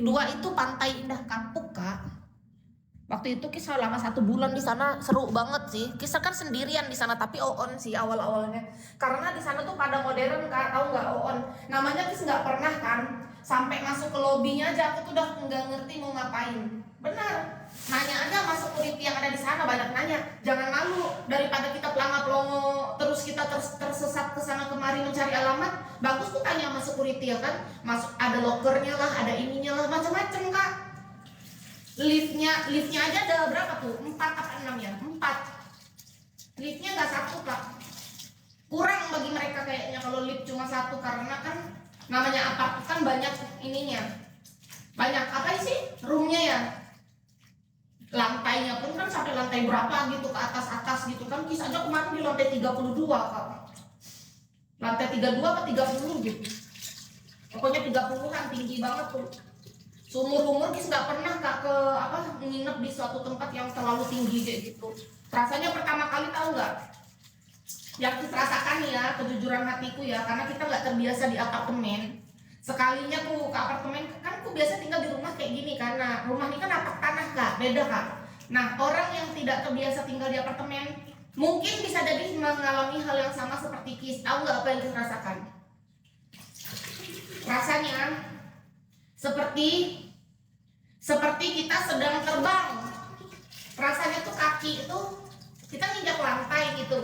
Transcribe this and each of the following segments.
Dua itu Pantai Indah Kapuk, Kak. Waktu itu Kis selama 1 bulan di sana seru banget sih. Kis kan sendirian di sana tapi on sih awal-awalnya. Karena di sana tuh pada modern, Kak, tahu nggak on? Namanya Kis nggak pernah kan. Sampai masuk ke lobinya aja aku tuh udah nggak ngerti mau ngapain. Benar. Nanya aja sama security yang ada di sana, banyak nanya. Jangan malu, daripada kita pelongo terus kita tersesat ke sana kemari mencari alamat. Bagus tuh tanya sama security ya kan. Masuk ada lokernya lah, ada ininya lah, macam-macam, Kak. Liftnya aja ada berapa tuh? 4 apa 6 ya? 4. Liftnya nggak 1, Kak. Kurang bagi mereka kayaknya kalau lift cuma 1, karena kan namanya apart kan banyak ininya. Banyak apa sih? Roomnya ya. Lantainya pun kan sampai lantai berapa gitu, ke atas gitu kan. Kis aja kemarin di lantai 32, Kak. Lantai 32 apa 30 gitu. Pokoknya 30-an, tinggi banget tuh. Seumur-umur Kis nggak pernah, Kak, ke nginep di suatu tempat yang terlalu tinggi kayak gitu. Rasanya pertama kali, tahu nggak? Yang Kis rasakan ya, kejujuran hatiku ya, karena kita nggak terbiasa di apartemen. Sekalinya ku ke apartemen, kan ku biasa tinggal di rumah kayak gini, karena rumah ini kan atap tanah, Kak, beda, Kak. Nah, orang yang tidak terbiasa tinggal di apartemen mungkin bisa jadi mengalami hal yang sama seperti Kis. Tahu nggak apa yang Kis rasakan? Rasanya seperti kita sedang terbang. Rasanya tuh kaki itu kita nginjak lantai gitu,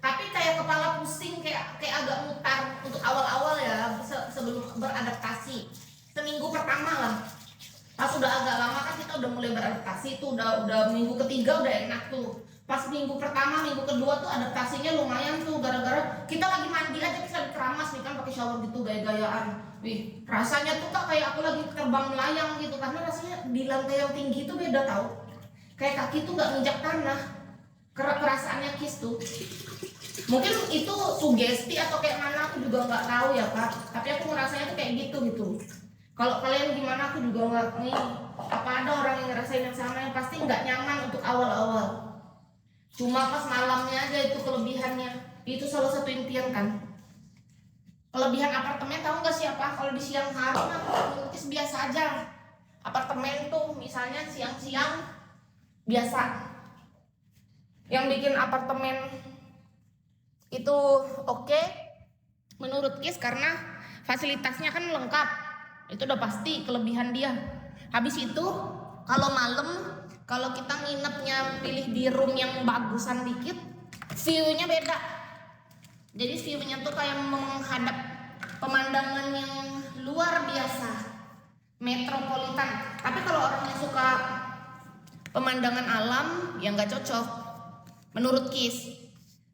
tapi kayak kepala pusing, kayak agak mutar untuk awal-awal ya, sebelum beradaptasi. Seminggu pertama lah. Pas udah agak lama kan kita udah mulai beradaptasi tuh, udah minggu ketiga udah enak tuh. Pas minggu pertama, minggu kedua tuh adaptasinya lumayan tuh, gara-gara kita lagi mandi aja bisa dikeramas nih kan, pakai shower gitu gaya-gayaan. Wih, rasanya tuh, Kak, kayak aku lagi terbang melayang gitu, karena rasanya di lantai yang tinggi itu beda tahu. Kayak kaki tuh nggak nginjak tanah. Perasaannya Kis tuh. Mungkin itu sugesti atau kayak mana aku juga nggak tahu ya, Kak. Tapi aku ngerasanya tuh kayak gitu. Kalau kalian gimana aku juga nggak nih. Apa ada orang yang ngerasain yang sama, yang pasti nggak nyaman untuk awal-awal. Cuma pas malamnya aja itu kelebihannya. Itu salah satu impian kan. Kelebihan apartemen tahu nggak siapa? Kalau di siang hari aku biasa aja. Apartemen tuh misalnya siang-siang biasa. Yang bikin apartemen itu oke menurut Kis karena fasilitasnya kan lengkap. Itu udah pasti kelebihan dia. Habis itu kalau malam, kalau kita nginepnya pilih di room yang bagusan dikit, view-nya beda. Jadi view-nya tuh kayak menghadap pemandangan yang luar biasa, metropolitan. Tapi kalau orang yang suka pemandangan alam, ya nggak cocok menurut Kis.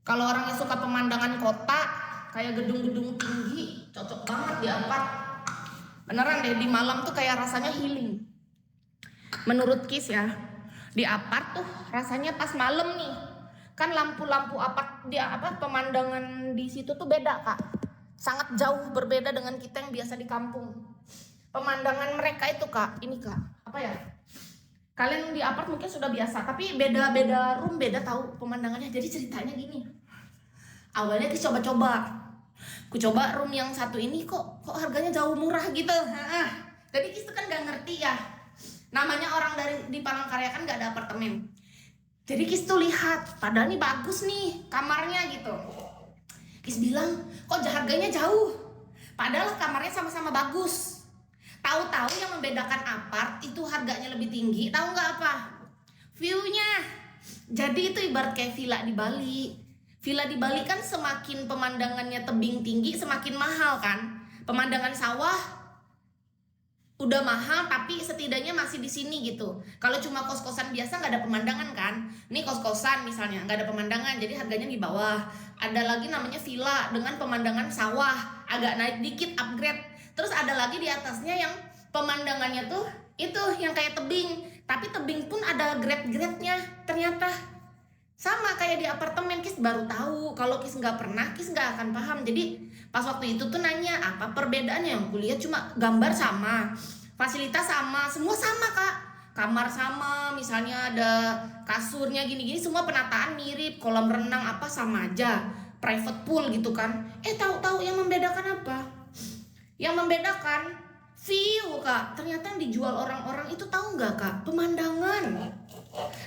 Kalau orang yang suka pemandangan kota, kayak gedung-gedung tinggi, cocok banget di apart. Beneran deh, di malam tuh kayak rasanya healing. Menurut Kis ya, di apart tuh rasanya pas malam nih, kan lampu-lampu apart di pemandangan di situ tuh beda, Kak. Sangat jauh berbeda dengan kita yang biasa di kampung. Pemandangan mereka itu, Kak, ini, Kak, apa ya? Kalian di apart mungkin sudah biasa, tapi beda-beda room, beda tahu pemandangannya. Jadi ceritanya gini. Awalnya Kis coba-coba. Ku coba room yang satu ini kok harganya jauh murah gitu. Jadi Kis tuh kan gak ngerti ya. Namanya orang di Palangkaraya kan gak ada apartemen. Jadi Kis tuh lihat, padahal nih bagus nih kamarnya gitu. Kis bilang, kok harganya jauh? Padahal kamarnya sama-sama bagus. Tahu-tahu yang membedakan apart itu harganya lebih tinggi. Tahu nggak apa? View-nya. Jadi itu ibarat kayak villa di Bali. Villa di Bali kan semakin pemandangannya tebing tinggi semakin mahal kan. Pemandangan sawah udah mahal tapi setidaknya masih di sini gitu. Kalau cuma kos-kosan biasa nggak ada pemandangan kan. Ini kos-kosan misalnya nggak ada pemandangan, jadi harganya di bawah. Ada lagi namanya villa dengan pemandangan sawah, agak naik dikit, upgrade. Terus ada lagi di atasnya yang pemandangannya tuh itu yang kayak tebing, tapi tebing pun ada grade-grade-nya. Ternyata sama kayak di apartemen. Kis baru tahu. Kalau Kis nggak pernah, Kis nggak akan paham. Jadi pas waktu itu tuh nanya apa perbedaannya, yang kulihat cuma gambar sama, fasilitas sama, semua sama, Kak. Kamar sama, misalnya ada kasurnya gini-gini, semua penataan mirip, kolam renang apa sama aja, private pool gitu kan. Tahu-tahu yang membedakan apa? Yang membedakan view kak. Ternyata yang dijual orang-orang itu tahu nggak kak? Pemandangan.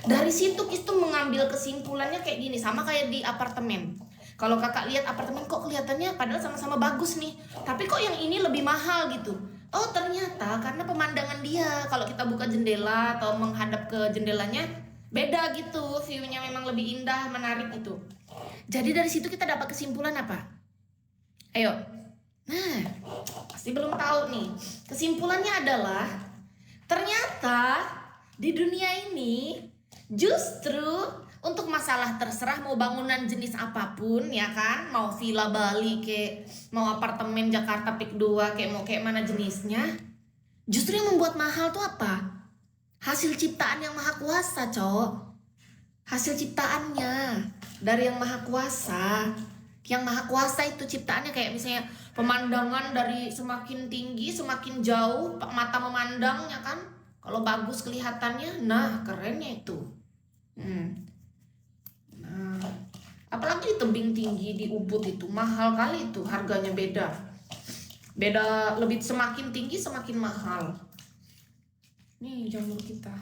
Dari situ Kis tuh mengambil kesimpulannya kayak gini, sama kayak di apartemen. Kalau kakak lihat apartemen kok kelihatannya padahal sama-sama bagus nih, tapi kok yang ini lebih mahal gitu. Oh ternyata karena pemandangan dia. Kalau kita buka jendela atau menghadap ke jendelanya beda gitu, view-nya memang lebih indah, menarik gitu. Jadi dari situ kita dapat kesimpulan apa? Ayo. Nah, pasti belum tahu nih. Kesimpulannya adalah ternyata di dunia ini justru untuk masalah terserah mau bangunan jenis apapun ya kan, mau villa Bali kayak mau apartemen Jakarta Pik 2 kayak mau kayak mana jenisnya, justru yang membuat mahal tuh apa? Hasil ciptaan yang maha kuasa, cowok. Hasil ciptaannya dari yang maha kuasa. Yang maha kuasa itu ciptaannya kayak misalnya pemandangan dari semakin tinggi semakin jauh mata memandang ya kan. Kalau bagus kelihatannya, nah kerennya itu. Nah, apalagi di tebing tinggi di Ubud itu mahal kali itu, harganya beda. Beda lebih, semakin tinggi semakin mahal. Nih jamur kita.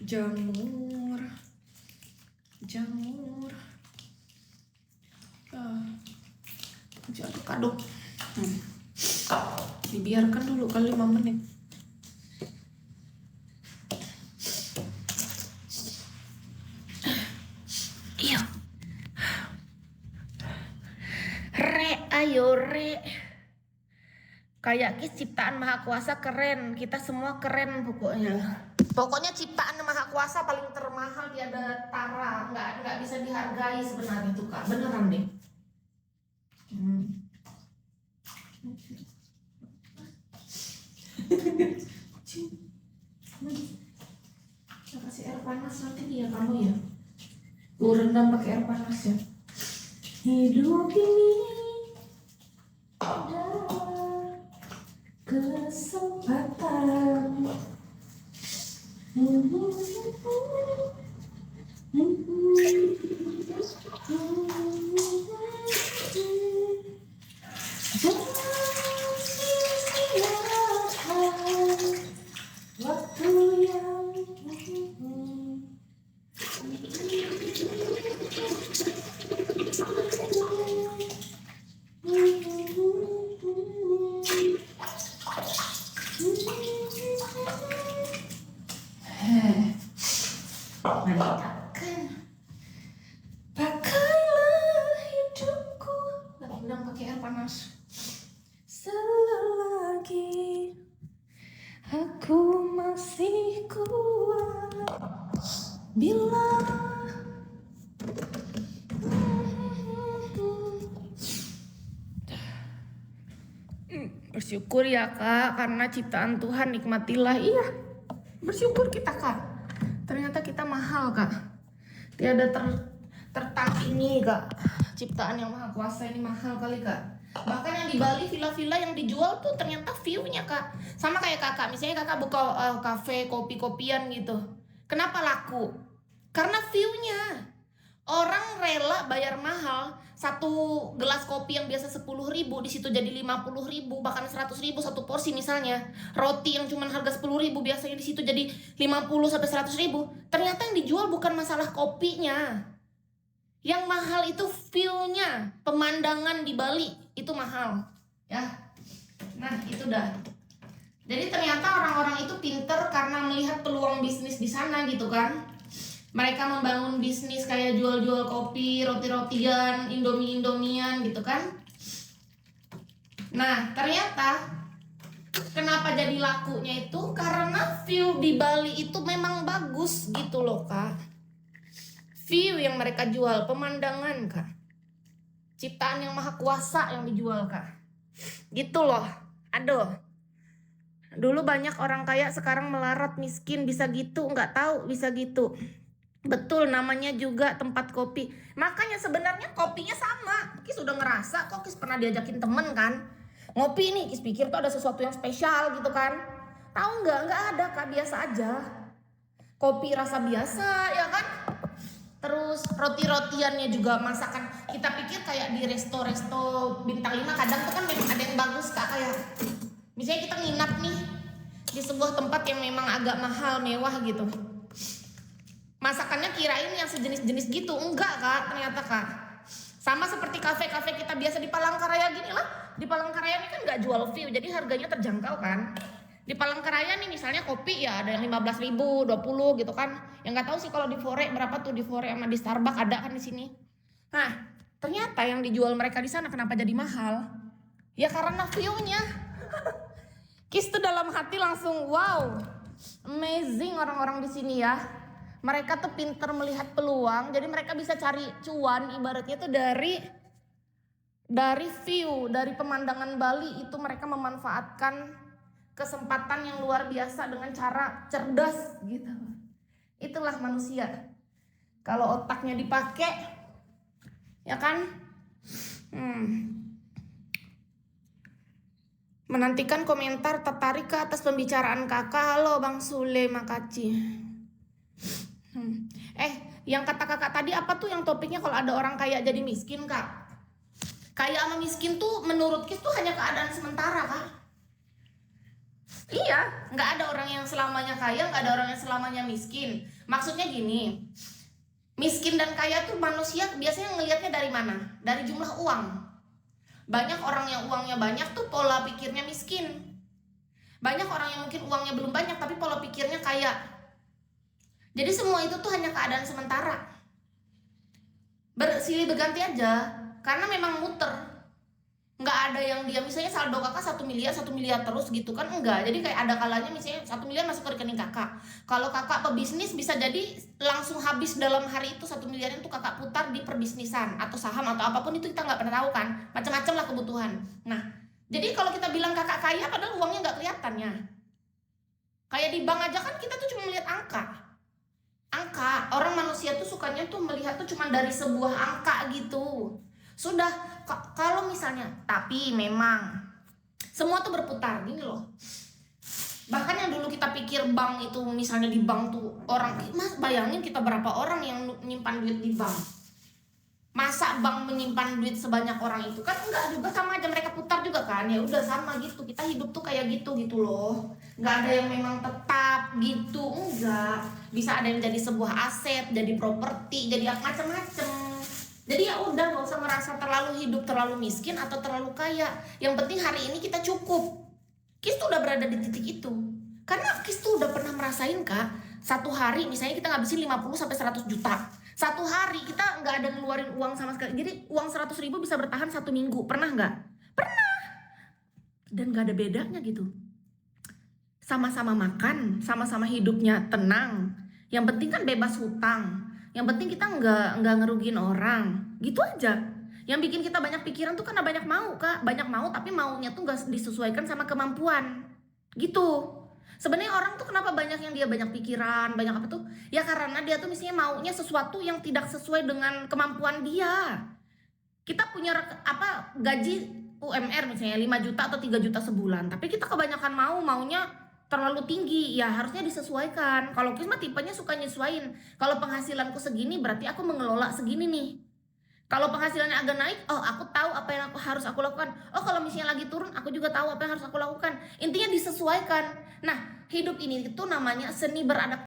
Jamur. Aduk-aduk. Dibiarkan dulu kali 5 menit. Iya. Ayo re. Kayak Kis ciptaan maha kuasa keren. Kita semua keren pokoknya. Pokoknya ciptaan maha kuasa paling termahal, tiada tara, nggak bisa dihargai sebenarnya itu kak, beneran deh. Saya kasih air panas nanti dia kamu ya. Gue rendam pakai air panas ya. Hidup ini adalah kesempatan. Waktu yang meningkatkan. Pakailah hidupku. Rendam pakai air panas. Selagi aku masih kuat, bila bersyukur ya kak, karena ciptaan Tuhan, nikmatilah. Iya, bersyukur kita kak. Ternyata kita mahal kak. Tiada tertandingi kak. Ciptaan yang maha kuasa ini mahal kali kak. Bahkan yang di Bali villa-villa yang dijual tuh ternyata view-nya kak. Sama kayak kakak, misalnya kakak buka kafe kopi-kopian gitu. Kenapa laku? Karena view-nya. Orang rela bayar mahal. Satu gelas kopi yang biasa 10.000 di situ jadi 50.000, bahkan 100.000 satu porsi misalnya. Roti yang cuma harga 10.000 biasanya di situ jadi 50 sampai 100.000. Ternyata yang dijual bukan masalah kopinya. Yang mahal itu view-nya, pemandangan di Bali itu mahal, ya. Nah, itu dah. Jadi ternyata orang-orang itu pinter karena melihat peluang bisnis di sana gitu kan. Mereka membangun bisnis kayak jual-jual kopi, roti-rotian, indomie-indomian gitu kan. Nah, ternyata kenapa jadi lakunya itu karena view di Bali itu memang bagus gitu loh kak. View yang mereka jual, pemandangan kak. Ciptaan yang maha kuasa yang dijual kak. Gitu loh. Aduh. Dulu banyak orang kaya, sekarang melarat miskin, bisa gitu, nggak tahu bisa gitu. Betul, namanya juga tempat kopi. Makanya sebenarnya kopinya sama. Kis udah ngerasa kok, Kis pernah diajakin temen kan ngopi nih, Kis pikir tuh ada sesuatu yang spesial gitu kan. Tahu nggak ada kak, biasa aja. Kopi rasa biasa ya kan. Terus roti-rotiannya juga masakan. Kita pikir kayak di resto-resto bintang 5 kadang tuh kan memang ada yang bagus Kak, kayak misalnya kita nginap nih di sebuah tempat yang memang agak mahal, mewah gitu. Masakannya kirain yang sejenis-jenis gitu, enggak Kak, ternyata Kak. Sama seperti kafe-kafe kita biasa di Palangkaraya gini lah. Di Palangkaraya ini kan nggak jual view, jadi harganya terjangkau kan. Di Palangkaraya nih misalnya kopi ya ada yang 15.000, 20 gitu kan. Yang nggak tahu sih kalau di Fore berapa tuh, di Fore sama di Starbucks ada kan di sini. Nah, ternyata yang dijual mereka di sana kenapa jadi mahal? Ya karena view-nya. Kis tuh dalam hati langsung wow, amazing orang-orang di sini ya. Mereka tuh pinter melihat peluang, jadi mereka bisa cari cuan ibaratnya tuh dari view, dari pemandangan Bali itu mereka memanfaatkan kesempatan yang luar biasa dengan cara cerdas gitu. Itulah manusia. Kalau otaknya dipakai, ya kan? Menantikan komentar tertarik ke atas pembicaraan kakak. Halo Bang Sule, makasih. Yang kata kakak tadi apa tuh yang topiknya kalau ada orang kaya jadi miskin Kak? Kaya sama miskin tuh menurut Kis tuh hanya keadaan sementara Kak. Iya, nggak ada orang yang selamanya kaya, nggak ada orang yang selamanya miskin. Maksudnya gini, miskin dan kaya tuh manusia biasanya ngelihatnya dari mana? Dari jumlah uang. Banyak orang yang uangnya banyak tuh pola pikirnya miskin. Banyak orang yang mungkin uangnya belum banyak tapi pola pikirnya kaya. Jadi semua itu tuh hanya keadaan sementara. Bersilih berganti aja, karena memang muter. Nggak ada yang dia misalnya saldo kakak 1 miliar terus gitu kan, enggak. Jadi kayak ada kalanya misalnya 1 miliar masuk ke rekening kakak. Kalau kakak pebisnis bisa jadi langsung habis dalam hari itu 1 miliar itu kakak putar di perbisnisan atau saham atau apapun itu kita nggak pernah tahu kan. Macam-macam lah kebutuhan. Nah, jadi kalau kita bilang kakak kaya padahal uangnya nggak kelihatannya. Kayak di bank aja kan kita tuh cuma melihat angka. Orang manusia tuh sukanya tuh melihat tuh cuma dari sebuah angka gitu. Sudah kalau misalnya, tapi memang semua tuh berputar gini loh. Bahkan yang dulu kita pikir bank itu misalnya di bank tuh orang, mas bayangin kita berapa orang yang nyimpan duit di bank. Masa bank menyimpan duit sebanyak orang itu kan enggak juga, sama aja mereka putar juga kan. Ya udah sama gitu, kita hidup tuh kayak gitu loh. Nggak ada yang memang tetap gitu, enggak. Bisa ada yang jadi sebuah aset, jadi properti, jadi macam-macam. Jadi ya udah, nggak usah merasa terlalu hidup terlalu miskin atau terlalu kaya. Yang penting hari ini kita cukup. Kis tuh udah berada di titik itu. Karena Kis tuh udah pernah merasain Kak, satu hari misalnya kita ngabisin 50 sampai 100 juta. Satu hari kita nggak ada ngeluarin uang sama sekali. Jadi uang 100.000 bisa bertahan 1 minggu. Pernah nggak? Pernah. Dan nggak ada bedanya gitu. Sama-sama makan, sama-sama hidupnya tenang. Yang penting kan bebas hutang. Yang penting kita nggak ngerugiin orang. Gitu aja. Yang bikin kita banyak pikiran tuh karena banyak mau Kak. Banyak mau tapi maunya tuh nggak disesuaikan sama kemampuan. Gitu. Sebenarnya orang tuh kenapa banyak yang dia banyak pikiran, banyak apa tuh? Ya karena dia tuh misalnya maunya sesuatu yang tidak sesuai dengan kemampuan dia. Kita punya gaji UMR misalnya 5 juta atau 3 juta sebulan, tapi kita kebanyakan maunya terlalu tinggi, ya harusnya disesuaikan. Kalau Kis mah tipenya suka nyesuaiin. Kalau penghasilanku segini berarti aku mengelola segini nih. Kalau penghasilannya agak naik, oh aku tahu apa yang harus aku lakukan. Oh kalau misalnya lagi turun, aku juga tahu apa yang harus aku lakukan. Intinya disesuaikan. Nah, hidup ini itu namanya seni beradaptasi.